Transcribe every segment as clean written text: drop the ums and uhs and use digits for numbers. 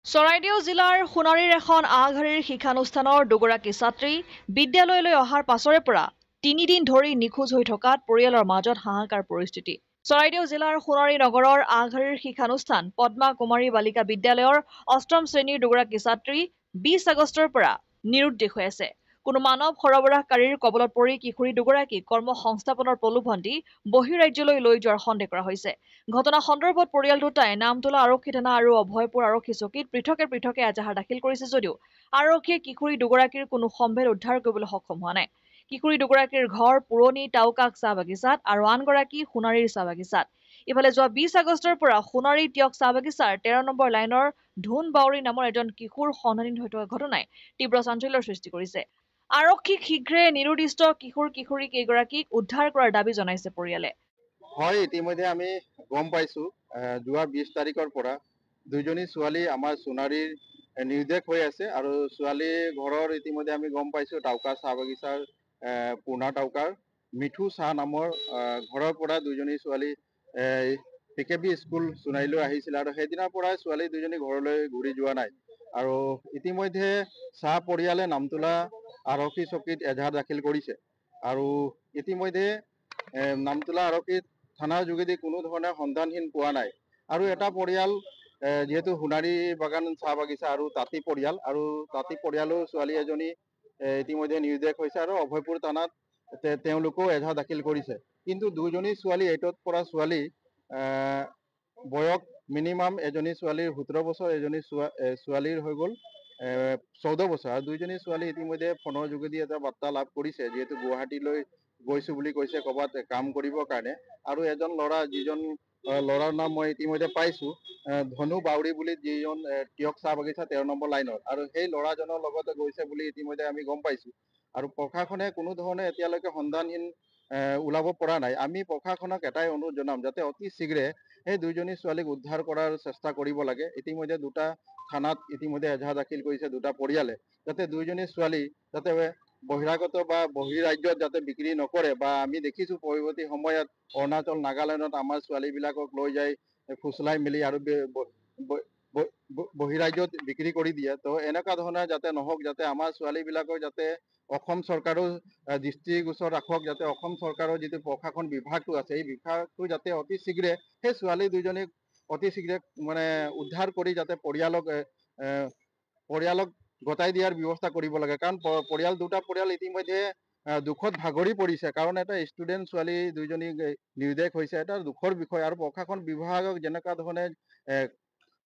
চৰাইদেউ জিলাৰ সোণাৰীৰ এখন আগশাৰীৰ শিক্ষানুষ্ঠানৰ দুগৰাকী ছাত্ৰী বিদ্যালয়লৈ অহাৰ পাছৰে পৰা ৩ দিন ধৰি নিখোজ হৈ থকাত পৰিয়ালৰ মাজত হাহাকাৰ পৰিস্থিতি। চৰাইদেউ জিলাৰ সোণাৰী নগৰৰ আগশাৰীৰ শিক্ষানুষ্ঠান পদ্মা কুমাৰী বালিকা বিদ্যালয়ৰ ৮ম শ্ৰেণীৰ দুগৰাকী ছাত্ৰী ২০ আগষ্টৰ পৰা নিৰুদ্দেশ হৈ আছে। কোনো মানৱ সৰবৰাহকাৰীৰ কবলত পৰি কিশোৰী দুগৰাকীক কৰ্মসংস্থাপনৰ প্ৰলোভন দি বহিৰাজ্যলৈ লৈ যোৱাৰ সন্দেহ কৰা হৈছে। ঘটনা সন্দৰ্ভত পৰিয়াল দুটাই নামতোলা আৰক্ষী থানা আৰু অভয়পুৰ আৰক্ষী চকীত পৃথকে এজাহাৰ দাখিল কৰিছে যদিও আৰক্ষীয়ে কিশোৰী দুগৰাকীৰ কোনো সম্ভেদ উদ্ধাৰ কৰিবলৈ সক্ষম হোৱা নাই। কিশোৰী দুগৰাকীৰ ঘৰ পুৰণি টাউকাক চাহ বাগিচাত আৰু আনগৰাকী সোণাৰীৰ চাহ বাগিচাত। ইফালে যোৱা ২০ আগষ্টৰ পৰা সোণাৰী টিয়ক চাহ বাগিচাৰ ১৩ নম্বৰ লাইনৰ ধুন বাউৰী নামৰ এজন কিশোৰ সন্ধানহীন হৈ থকা ঘটনাই তীব্ৰ চাঞ্চল্যৰ সৃষ্টি কৰিছে। আৰক্ষীক শীঘ্ৰে নিৰুদ্দিষ্ট কিশোৰী কেইগৰাকীক উদ্ধাৰ কৰাৰ দাবী জনাইছে পৰিয়ালে। হয়, ইতিমধ্যে আমি গম পাইছো যোৱা ২০ তাৰিখৰ পৰা দুইজনী ছোৱালী আমাৰ সোণাৰীৰ নিৰ্দেশ হৈ আছে আৰু ছোৱালীৰ ঘৰৰ ইতিমধ্যে আমি গম পাইছো টাউকা চাহ বাগিচাৰ পুৰণা টাউকাৰ মিঠু চাহ নামৰ ঘৰৰ পৰা দুইজনী ছোৱালী PKB স্কুল সোণাৰীলৈ আহিছিল আৰু সেইদিনাৰ পৰাই ছোৱালী দুইজনী ঘৰলৈ ঘূৰি যোৱা নাই। আৰু ইতিমধ্যে চাহ পৰিয়ালে নামতোলা আৰক্ষী চকীত এজাহাৰ দাখিল কৰিছে আৰু ইতিমধ্যে নামতোলা আৰক্ষী থানাৰ যোগেদি কোনো ধৰণৰ সন্ধানহীন পোৱা নাই। আৰু এটা পৰিয়াল যিহেতু সোণাৰী বাগান চাহ বাগিচা আৰু তাঁতী পৰিয়ালো ছোৱালী এজনী ইতিমধ্যে নিৰ্দেশ হৈছে আৰু অভয়পুৰ থানাত তেওঁলোকেও এজাহাৰ দাখিল কৰিছে। কিন্তু দুইজনী ছোৱালী 8ত পৰা ছোৱালী বয়স মিনিমাম এজনী ছোৱালীৰ 17 বছৰ, এজনী ছোৱালীৰ হৈ গ'ল 14 বছৰ আৰু দুইজনী ছোৱালী ইতিমধ্যে ফোনৰ যোগেদি এটা বাৰ্তা লাভ কৰিছে যিহেতু গুৱাহাটীলৈ গৈছো বুলি কৈছে ক'ৰবাত কাম কৰিবৰ কাৰণে। আৰু এজন ল'ৰা যিজন ল'ৰাৰ নাম মই ইতিমধ্যে পাইছো ধনু বাউৰী বুলি যিজন টিয়ক চাহ বাগিচা 13 নম্বৰ লাইনৰ আৰু সেই ল'ৰাজনৰ লগতে গৈছে বুলি ইতিমধ্যে আমি গম পাইছো। আৰু প্ৰশাসনে কোনো ধৰণে এতিয়ালৈকে সন্ধানহীন ওলাব পৰা নাই। আমি প্ৰশাসনক এটাই অনুৰোধ জনাম যাতে অতি শীঘ্ৰে সেই দুইজনী ছোৱালীক উদ্ধাৰ কৰাৰ চেষ্টা কৰিব লাগে। ইতিমধ্যে দুটা থানাত ইতিমধ্যে এজাহাৰ দাখিল কৰিছে দুটা পৰিয়ালে যাতে দুইজনী ছোৱালী যাতে বহিৰাগত বা বহিৰাজ্যত যাতে বিক্ৰী নকৰে বা আমি দেখিছো পৰৱৰ্তী সময়ত অৰুণাচল নাগালেণ্ডত আমাৰ ছোৱালীবিলাকক লৈ যাই ফুচলাই মেলি আৰু বহিৰাজ্যত বিক্ৰী কৰি দিয়ে। তো এনেকুৱা ধৰণৰ যাতে নহওক, যাতে আমাৰ ছোৱালীবিলাকক যাতে অসম চৰকাৰো দৃষ্টিগোচৰ ৰাখক, যাতে অসম চৰকাৰৰ যিটো প্ৰশাসন বিভাগটো আছে এই বিভাগটো যাতে অতি শীঘ্ৰে সেই ছোৱালী দুইজনীক অতি শীঘ্ৰে মানে উদ্ধাৰ কৰি যাতে পৰিয়ালক গতাই দিয়াৰ ব্যৱস্থা কৰিব লাগে। কাৰণ দুটা পৰিয়াল ইতিমধ্যে দুখত ভাগৰি পৰিছে। কাৰণ এটা ষ্টুডেণ্ট ছোৱালী দুইজনী নিৰ্দেশ হৈছে, এটা দুখৰ বিষয় আৰু প্ৰশাসন বিভাগক যেনেকুৱা ধৰণে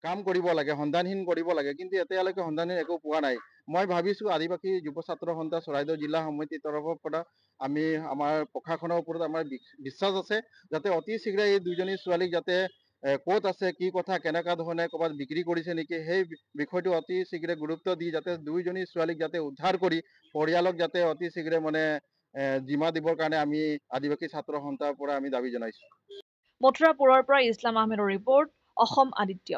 কাম কৰিব লাগে, সন্ধানহীন কৰিব লাগে, কিন্তু এতিয়ালৈকে সন্ধানহীন একো পোৱা নাই। মই ভাবিছো আদিবাসী যুৱ ছাত্ৰ সন্থা চৰাইদেউ জিলা সমিতিৰ তৰফৰ পৰা আমি আমাৰ প্ৰশাসনৰ ওপৰত আমাৰ বিশ্বাস আছে যাতে অতি শীঘ্ৰে এই দুইজনী ছোৱালীক যাতে ক'ত আছে, কি কথা, কেনেকুৱা ধৰণে ক'ৰবাত বিক্ৰী কৰিছে নেকি সেই বিষয়টো অতি শীঘ্ৰে গুৰুত্ব দি যাতে দুইজনী ছোৱালীক যাতে উদ্ধাৰ কৰি পৰিয়ালক যাতে অতি শীঘ্ৰে মানে জিমা দিবৰ কাৰণে আমি আদিবাসী ছাত্ৰ সন্থাৰ পৰা আমি দাবী জনাইছো। মথুৰাপুৰৰ পৰা ইছলাম আহমেদৰ ৰিপৰ্ট, অসম আদিত্য।